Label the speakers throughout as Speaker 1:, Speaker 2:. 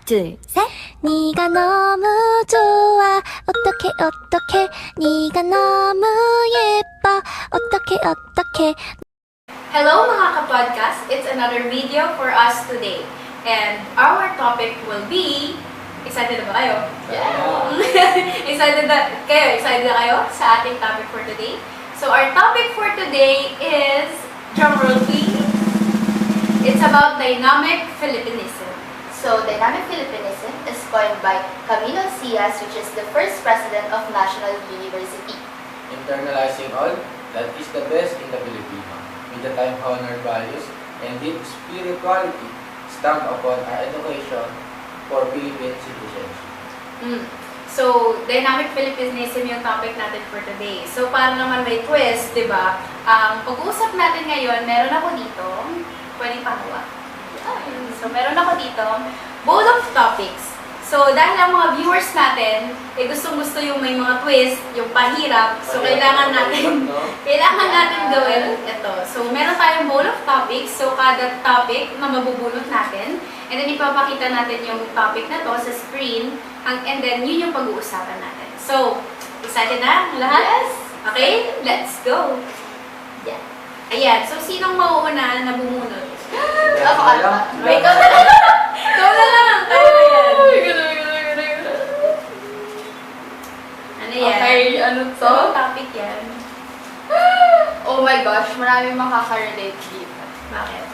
Speaker 1: 둘, 셋. 네가 너무 좋아. 어떡해. 네가 너무 예뻐. 어떡해.
Speaker 2: Hello mga kapodcast! It's another video for us today. And our topic will be... Excited na ba kayo?
Speaker 3: Yeah.
Speaker 2: Excited na kayo sa ating topic for today? So our topic for today is, drumroll please, it's about dynamic Philippinism.
Speaker 3: So, Dynamic Philippinism is coined by Camilo Cias, which is the first president of National University.
Speaker 4: Internalizing all that is the best in the Filipino, with the time-honored values and deep spirituality stamped upon our education for Philippine citizens.
Speaker 2: So, dynamic Philippinism yung topic natin for today. So, para naman may twist, di ba? Ang pag-uusap natin ngayon, meron ako dito, pwedeng pangalawa. So, meron ako dito, bowl of topics. So, dahil ang mga viewers natin, gustong-gusto yung may mga twist, yung pahirap, so kailangan natin gawin ito. So, meron tayong bowl of topics, so kada topic na mabubulot natin, and then ipapakita natin yung topic na to sa screen, and then yun yung pag-uusapan natin. So, excited na lahat?
Speaker 3: Yes!
Speaker 2: Okay, let's go!
Speaker 3: Yeah.
Speaker 2: Ayan, so sinong mauuna na bumunot?
Speaker 3: Ako ata.
Speaker 2: Ikaw na lang! Ikaw na lang! Tayo na yan! Ano yan?
Speaker 3: Okay, ano to?
Speaker 2: So, topic yan.
Speaker 3: Oh my gosh, maraming makaka-relate dito.
Speaker 2: Bakit?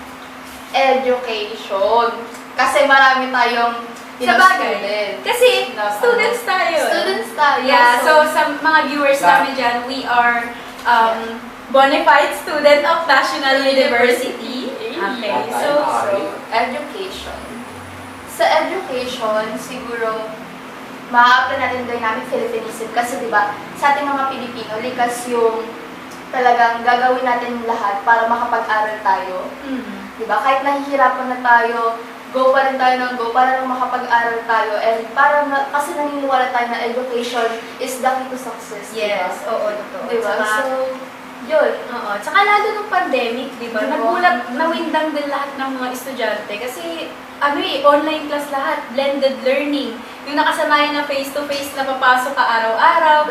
Speaker 3: Education. Kasi marami tayong
Speaker 2: Sa bagay.
Speaker 3: student.
Speaker 2: Kasi,
Speaker 3: Na-
Speaker 2: students tayo.
Speaker 3: Students tayo.
Speaker 2: Yeah, so sa mga viewers namin dyan, we are bona fide student of National University. Okay, so
Speaker 3: education. Sa education, siguro, ma-apply natin dynamic Philippinism kasi di ba sa ating mga Pilipino, likas yung talagang gagawin natin lahat para makapag-aral tayo. Di ba? Kahit nahihirapan na tayo, go pa rin tayo ng go para lang makapag-aral tayo. And kasi naniniwala tayo na education is the key to success.
Speaker 2: yes, oo, totoo.
Speaker 3: Di ba?
Speaker 2: Tsaka-
Speaker 3: So, yun.
Speaker 2: Oo. Tsaka lalo nung pandemic, di ba?
Speaker 3: Oo.
Speaker 2: Nagulat, nawindang din lahat ng mga estudyante. Kasi, online class lahat. Blended learning. Yung nakasanayan na face-to-face na papasok ka araw-araw.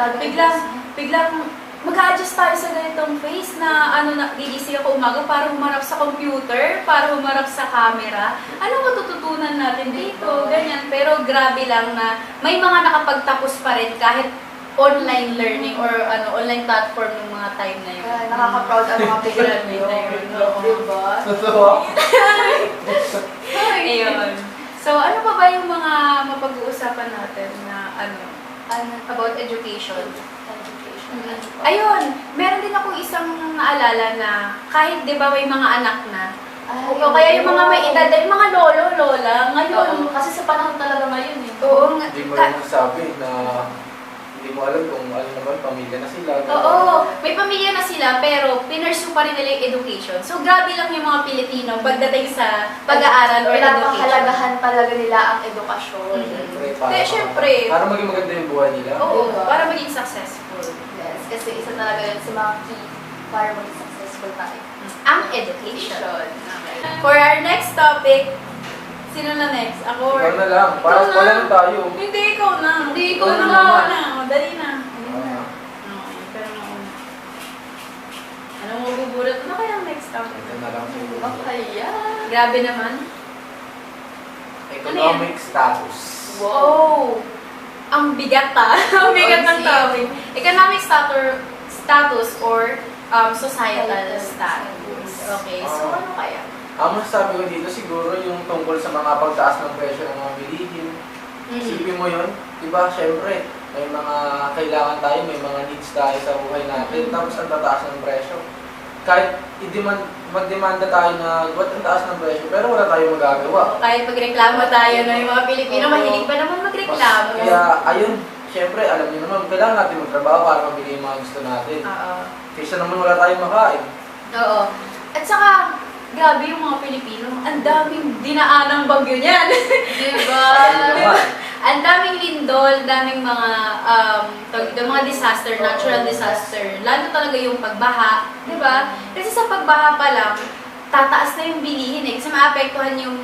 Speaker 2: Biglang mag-a-adjust tayo sa ganitong face na gigising ako umaga para humarap sa computer, para humarap sa camera. Ano matututunan natin dito? Ganyan. Pero grabe lang na may mga nakapagtapos pa rin kahit online learning or online platform ng mga time na yun.
Speaker 3: Nakaka-proud ang mga
Speaker 2: Grabe
Speaker 3: Pilipino.
Speaker 2: na yun.
Speaker 3: Di ba?
Speaker 4: Totoo.
Speaker 2: Ayun. So, ano pa ba yung mga mapag-uusapan natin na about education?
Speaker 3: Education.
Speaker 2: Ayun, meron din ako isang naalala na kahit 'di ba may mga anak na, o kaya yung mga may edad, yung mga lolo, lola, ngayon,
Speaker 3: Kasi sa panahon talaga ngayon eh.
Speaker 2: oo,
Speaker 4: Hindi mo rin masabi na hindi mo alam kung ano naman, pamilya na sila.
Speaker 2: oo, may pamilya na sila pero pinursue pa rin nila yung education. So, grabe lang yung mga Pilipino pagdating sa pag-aaral or education.
Speaker 3: Pinapahalagahan talaga nila ang edukasyon.
Speaker 2: Syempre.
Speaker 4: Para maging maganda yung buhay nila.
Speaker 2: Oo,
Speaker 3: Diba?
Speaker 2: para maging successful.
Speaker 3: Yes, kasi isa talaga yun sa mga key para maging successful tayo.
Speaker 2: Ang education.
Speaker 3: Okay.
Speaker 2: For our next topic, sino na next? Ako or...
Speaker 4: Ikaw na lang. Para
Speaker 2: Ikaw
Speaker 4: wala
Speaker 2: na.
Speaker 4: na tayo.
Speaker 2: Hindi, ikaw na. Hindi, ikaw
Speaker 4: Ikaw
Speaker 2: na.
Speaker 4: na naman.
Speaker 2: Dali na.
Speaker 4: Ah,
Speaker 2: Okay, pero nauna. Anong mabubulat? Ano kaya ang next topic?
Speaker 4: ito na lang siguro.
Speaker 3: Kaya.
Speaker 2: Grabe naman.
Speaker 4: Economic status.
Speaker 2: Oh! Ang bigat ang bigat ng
Speaker 3: Deep.
Speaker 2: topic. Economic status or societal status. Okay, so ano kaya?
Speaker 4: Ang masasabi ko dito siguro yung tungkol sa mga pagtaas ng presyo ng mga bilihin. Isipin mo yun, diba? Siyempre, may mga kailangan tayo, may mga needs tayo sa buhay natin, tapos ang tataas ng presyo. Kahit magdemanda tayo na ba't ang taas ng presyo, pero wala tayong magagawa.
Speaker 2: Kahit magreklamo tayo na yung mga Pilipino,
Speaker 4: Oo.
Speaker 2: mahilig pa naman magreklamo.
Speaker 4: Kaya, ayun, siyempre, alam niyo naman, kailangan natin magtrabaho para mabili yung mga gusto natin.
Speaker 2: Oo.
Speaker 4: Kaysa naman wala tayong makain.
Speaker 2: Oo. At saka, grabe yung mga Pilipino, ang daming dinaanang bagyo niyan.
Speaker 3: Diba?
Speaker 4: Ayun naman.
Speaker 2: Ang daming lindol, daming mga mga disaster, natural disaster. Lalo talaga yung pagbaha, di ba? Kasi sa pagbaha pa lang, tataas na yung bilihin eh. Kasi maapektuhan yung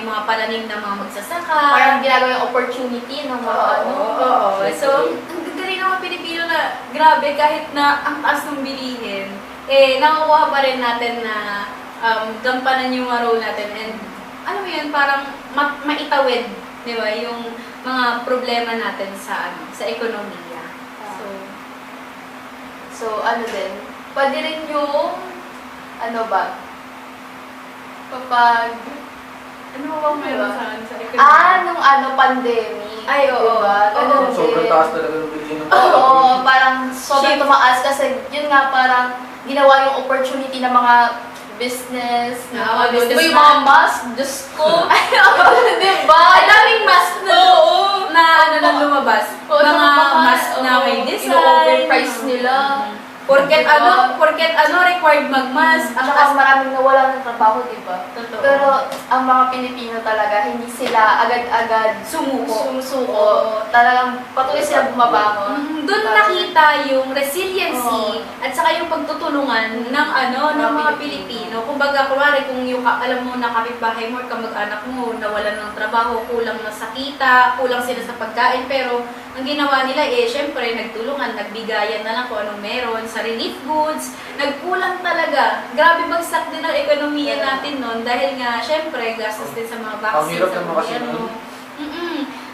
Speaker 2: mga pananim ng mga magsasaka.
Speaker 3: Parang ginagawa yung opportunity ng mga
Speaker 2: Oo. So, ang galing ng mga Pilipino na grabe kahit na ang taas ng bilihin, nakukuha pa rin natin na gampanan yung mga role natin and alam mo yun, parang maitawid, di ba, yung mga problema natin sa ekonomiya.
Speaker 3: So, ano din, pwede rin yung, ano ba, kapag,
Speaker 2: Ano ba meron sa ekonomiya?
Speaker 3: nung pandemic.
Speaker 2: Ay, oo.
Speaker 3: Diba? Ganun din.
Speaker 4: Sobrang taas talaga ng bilihin ng
Speaker 3: Oo, parang sobrang
Speaker 2: Shift.
Speaker 3: tumaas kasi yun nga parang ginawa yung opportunity ng mga business,
Speaker 2: Oo,
Speaker 3: di ba
Speaker 2: business
Speaker 3: yung mga
Speaker 2: man.
Speaker 3: mask, Diyos ko, di ba?
Speaker 2: Ang daming mask na na lumabas.
Speaker 3: Oo,
Speaker 2: Mga
Speaker 3: napaka-
Speaker 2: mask na may
Speaker 3: oo,
Speaker 2: design.
Speaker 3: ino-overprice nila.
Speaker 2: Porket
Speaker 3: Diba?
Speaker 2: required mag-mask.
Speaker 3: At saka maraming nawala ng trabaho, di ba?
Speaker 2: Totoo.
Speaker 3: Pero ang mga Pilipino talaga, hindi sila agad-agad sumusuko.
Speaker 2: Oo.
Speaker 3: Talagang patuloy sila bumabangon.
Speaker 2: Doon nakita yung resiliency at saka yung pagtutulungan ng mga Pilipino. Kumbaga, kunwari kung yung alam mo na kapitbahay mo, kamag-anak mo, nawalan ng trabaho, kulang na sa kita, kulang sila sa pagkain, pero ang ginawa nila syempre nagtulungan, nagbigayan na lang kung anong meron sa relief goods, nagkulang talaga. Grabe bagsak din ang ekonomiya natin noon dahil nga syempre gastos din sa mga vaccines.
Speaker 4: Ang hirap
Speaker 2: sa
Speaker 4: naman kasi
Speaker 2: gobyerno.
Speaker 4: nun.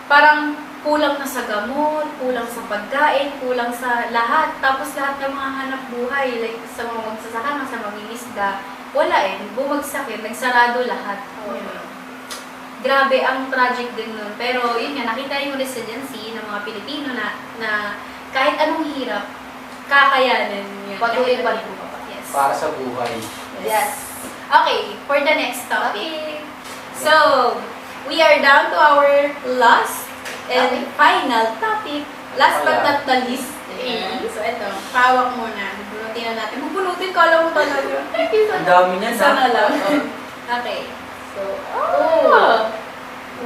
Speaker 2: Parang kulang na sa gamot, kulang sa pagkain, kulang sa lahat. Tapos lahat ng mga hanap buhay, like sa mga magsasaka, sa mangingisda, wala bumagsak nagsarado lahat. Grabe, ang tragic din nun. Pero yun nga, nakita yung resiliency ng mga Pilipino na kahit anong hirap, kakayanin yun.
Speaker 3: Patuloy pa
Speaker 2: Kahit
Speaker 3: rin.
Speaker 2: anong- Yes.
Speaker 4: Para sa buhay.
Speaker 3: Yes.
Speaker 2: Okay, for the next topic. So, we are down to our last and final topic. Last but not the least. So, ito, pawak muna. Bunutin na natin. Bubunutin ko, alam mo talaga.
Speaker 4: Ang dami niyan,
Speaker 2: Isa na lang. Okay. So,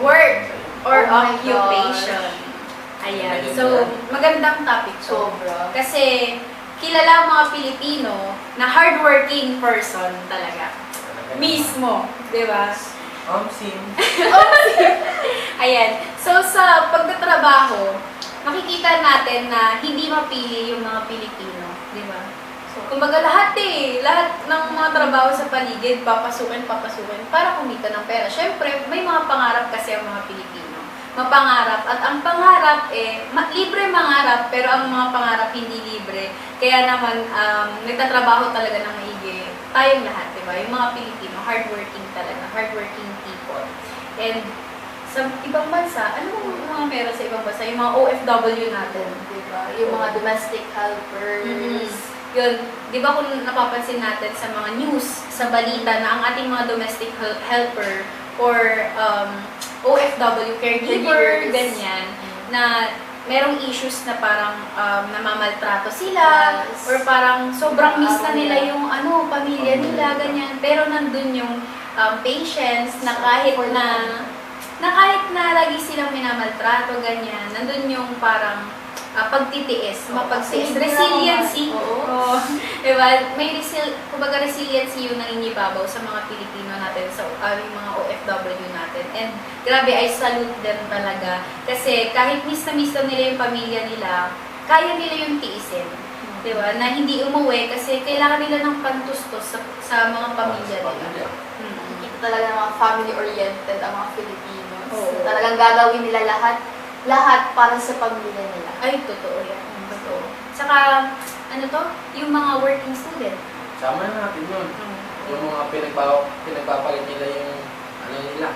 Speaker 2: work or
Speaker 3: Oh my
Speaker 2: occupation. Ayan. So, magandang topic to.
Speaker 3: Sobra.
Speaker 2: Kasi, kilala ang mga Pilipino na hardworking person talaga. Mismo. Di ba?
Speaker 4: Sim.
Speaker 2: Ayan. So, sa pagtatrabaho, makikita natin na hindi mapili yung mga Pilipino. Di ba? So, kumbaga lahat ng mga trabaho sa paligid, papasukin para kumita ng pera. Siyempre, may mga pangarap kasi ang mga Pilipino. Mapangarap. At ang pangarap libre mangarap, pero ang mga pangarap hindi libre. Kaya naman, nagtatrabaho talaga ng maigi. Tayong lahat, di ba? Yung mga Pilipino, hardworking talaga. Hardworking people. And sa ibang bansa, ano bang mga meron sa ibang bansa? Yung mga OFW natin.
Speaker 3: Diba? Yung mga domestic helpers.
Speaker 2: Yun, di ba kung napapansin natin sa mga news, sa balita na ang ating mga domestic helper or OFW, caregiver,
Speaker 3: Caregivers.
Speaker 2: ganyan, na merong issues na parang namamaltrato sila
Speaker 3: Yes.
Speaker 2: or parang sobrang miss na nila yung pamilya nila, ganyan. Pero nandun yung patience na kahit na lagi silang minamaltrato, ganyan, nandun yung parang pagtitiis, mapagtiis, resiliency. Oo. Diba? Kumbaga resiliency yung nangingibabaw sa mga Pilipino natin, sa yung mga OFW natin. And grabe, I salute them talaga. Kasi kahit miss na nila yung pamilya nila, kaya nila yung tiisin. Diba? Na hindi umuwi kasi kailangan nila ng pantustos sa mga pamilya nila.
Speaker 3: Kita talaga ng mga family-oriented ang mga Filipinos.
Speaker 2: Oo.
Speaker 3: Talagang gagawin nila lahat para sa pamilya nila.
Speaker 2: Ay, totoo yan. Totoo. Saka, yung mga working student.
Speaker 4: Sama na natin yun. Yung mga pinagpapalit nila yung nila.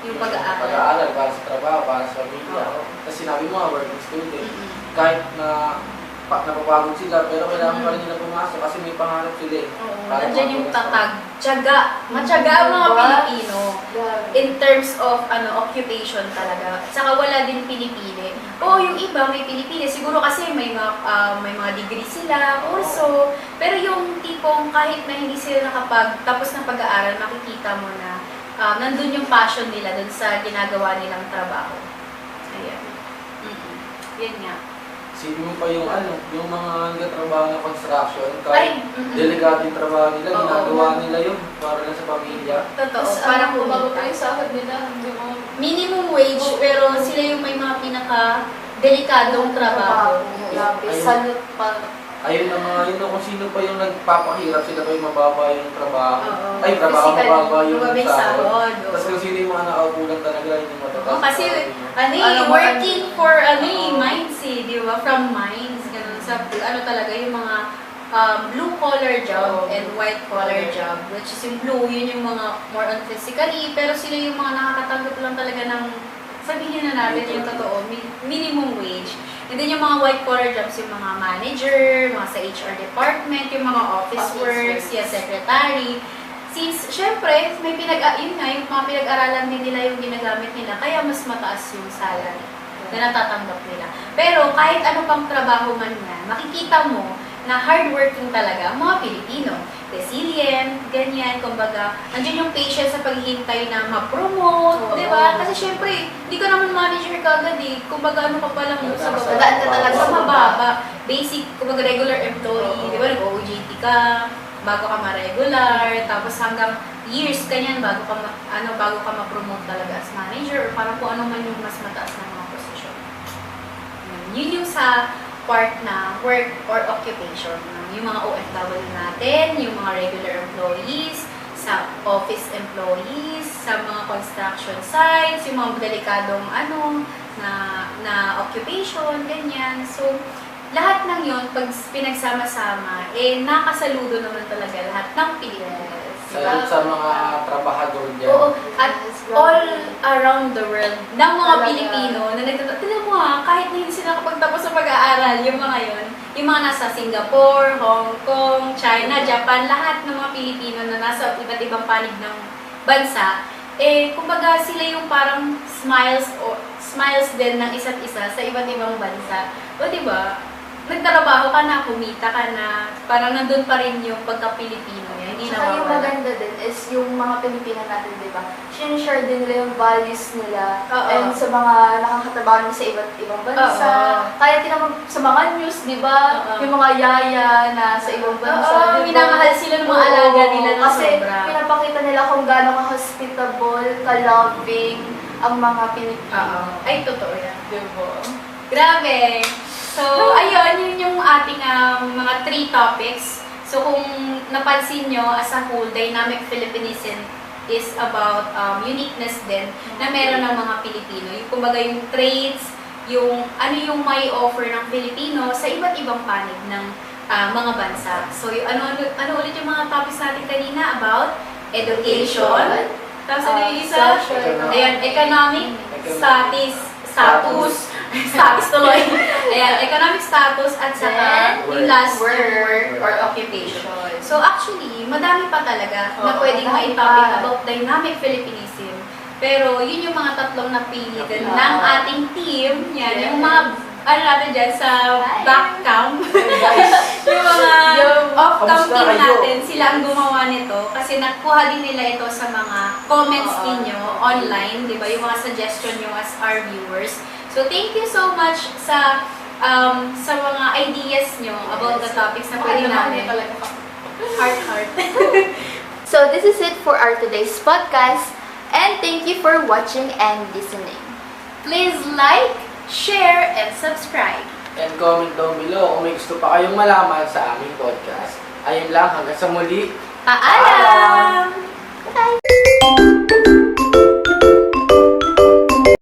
Speaker 2: Yung pag-aaral.
Speaker 4: Pag-aaral para sa trabaho, para sa pamilya. Tapos sinabi mo nga, working student. Kahit na napapagod sila, pero kailangan pa rin nila pumasok kasi may pangarap sila eh.
Speaker 2: Oo,
Speaker 4: Para
Speaker 2: nandiyan yung
Speaker 4: makapag-
Speaker 2: tatag. Tiyaga. Matyaga ang mga
Speaker 3: Diba?
Speaker 2: Pilipino.
Speaker 3: Grabe.
Speaker 2: In terms of occupation talaga. At saka wala din pinipili. Oo, yung iba may pinipili. Siguro kasi may mga degree sila, kurso. Pero yung tipong kahit na hindi sila tapos ng pag-aaral, makikita mo na nandun yung passion nila dun sa ginagawa nilang trabaho. Ayan. Yan nga.
Speaker 4: Isipin mo pa yung yung mga nagtatrabaho ng construction,
Speaker 2: Ay,
Speaker 4: kahit delikado yung trabaho nila,
Speaker 2: Oo.
Speaker 4: ginagawa nila yun para lang sa pamilya.
Speaker 2: Totoo.
Speaker 3: Tapos
Speaker 2: Parang
Speaker 3: bago pa
Speaker 2: kumita.
Speaker 3: yung sahod nila, hindi mo
Speaker 2: Minimum wage, pero sila yung may mga pinaka-delikadong trabaho.
Speaker 3: Grabe,
Speaker 4: Ayun.
Speaker 3: salute pa.
Speaker 4: Ayun na mga yun, kung sino pa yung nagpapahirap, sila pa yung mababa yung trabaho.
Speaker 2: Oo.
Speaker 4: Ay, trabaho
Speaker 2: Physically,
Speaker 4: mababa yung
Speaker 2: mababa yung
Speaker 4: sahod.
Speaker 2: sahod, oo.
Speaker 4: Tapos kung sino yung mga nakaupulan talaga, yun yung matataas.
Speaker 2: Oh, kasi working for mines di ba? From mines, ganun. Sa talaga yung mga blue collar job and white collar job, which is yung blue, yun yung mga more on physically, pero sila yung mga nakakatanggap lang talaga ng, sabihin na natin yung totoo, minimum wage. And then yung mga white collar jobs, yung mga manager, mga sa HR department, yung mga office works, yung secretary. Since, syempre, may yun nga, yung mga pinag-aralan din nila yung ginagamit nila, kaya mas mataas yung salary na natatanggap nila. Pero kahit ano pang trabaho man yan, makikita mo na hardworking talaga ang mga Pilipino. Resilient, ganyan, kumbaga, nandiyan yung patience sa paghihintay na ma-promote,
Speaker 3: Oo.
Speaker 2: di ba? Kasi syempre, hindi ka naman manager kagad eh. Kumbaga, ano ka pa lang sa baba.
Speaker 3: Daan ka talaga
Speaker 2: Sa
Speaker 3: sa
Speaker 2: mababa. Basic, kumbaga regular employee, di ba? Nag-OJT ka, bago ka ma-regular, tapos hanggang years kanyan bago ka ma-promote talaga as manager or parang kung ano man yung mas mataas na mga posisyon. Yun yung sa part na work or occupation. Yung mga OFW natin, yung mga regular employees, sa office employees, sa mga construction sites, yung mga delikadong na occupation, ganyan. So, lahat ng yon pag pinagsama-sama, nakasaludo naman talaga lahat ng Pilipinas.
Speaker 4: Sa mga trabahador dyan.
Speaker 2: Oo, at all around the world ng mga Pilipino na tignan mo kahit na hindi sila kapagtapos sa pag-aaral, yung mga yon, yung mga nasa Singapore, Hong Kong, China, Japan, lahat ng mga Pilipino na nasa iba't ibang panig ng bansa, kumbaga sila yung parang smiles din ng isa't isa sa iba't ibang bansa. O diba, nagtrabaho ka na, kumita ka na, parang nandun pa rin yung pagka-Pilipino niya, hindi
Speaker 3: Saka yung
Speaker 2: nawawala.
Speaker 3: maganda din is yung mga Pilipino natin, di ba? Sinishare din nila yung values nila.
Speaker 2: Oo.
Speaker 3: And sa mga nakakatrabaho nila sa iba't ibang bansa.
Speaker 2: Oo.
Speaker 3: Kaya tinamag sa mga news, di ba?
Speaker 2: Oo.
Speaker 3: Yung mga yaya na sa ibang bansa.
Speaker 2: Oo,
Speaker 3: di ba?
Speaker 2: minamahal sila ng mga alaga nila na
Speaker 3: Kasi
Speaker 2: sobra.
Speaker 3: pinapakita nila kung gaano ka-hospitable, ka-loving ang mga Pilipino.
Speaker 2: Oo. Ay, totoo yan.
Speaker 3: Di ba?
Speaker 2: Grabe! So, ayun, yun yung ating mga 3 topics. So, kung napansin nyo, as a whole, Dynamic Filipinism is about uniqueness din na meron ng mga Pilipino. Yung, kumbaga, yung traits, yung ano yung may offer ng Pilipino sa iba't ibang panig ng mga bansa. So, yung, ano ulit yung mga topics natin kanina about education. Tapos ano yung isa?
Speaker 3: social.
Speaker 2: Ayan, economic status tuloy. Ayan, economic status at saka
Speaker 3: Then,
Speaker 2: yung last
Speaker 3: work
Speaker 2: work or occupation.
Speaker 3: occupation.
Speaker 2: So actually, madami pa talaga na
Speaker 3: Oo,
Speaker 2: pwedeng
Speaker 3: madami
Speaker 2: mai-topic
Speaker 3: pa.
Speaker 2: about dynamic Filipinism. Pero yun yung mga tatlong napili din
Speaker 3: Oo.
Speaker 2: ng ating team. Yan,
Speaker 3: Yes.
Speaker 2: yung mga natin dyan sa
Speaker 3: Hi.
Speaker 2: back cam.
Speaker 4: Guys,
Speaker 2: Yung mga off-cam
Speaker 4: Kamusta
Speaker 2: team
Speaker 4: kayo?
Speaker 2: natin, sila ang gumawa nito kasi nakuha din nila ito sa mga comments
Speaker 3: Oo.
Speaker 2: ninyo online, di ba? Yung mga suggestion nyo as our viewers. So, thank you so much sa mga ideas nyo about the topics na pwede natin. Heart.
Speaker 3: So this is it for our today's podcast. And thank you for watching and listening.
Speaker 2: Please like, share, and subscribe.
Speaker 4: and comment down below kung may gusto pa kayong malaman sa aming podcast. Ayun lang, hanggang sa muli.
Speaker 2: Paalam!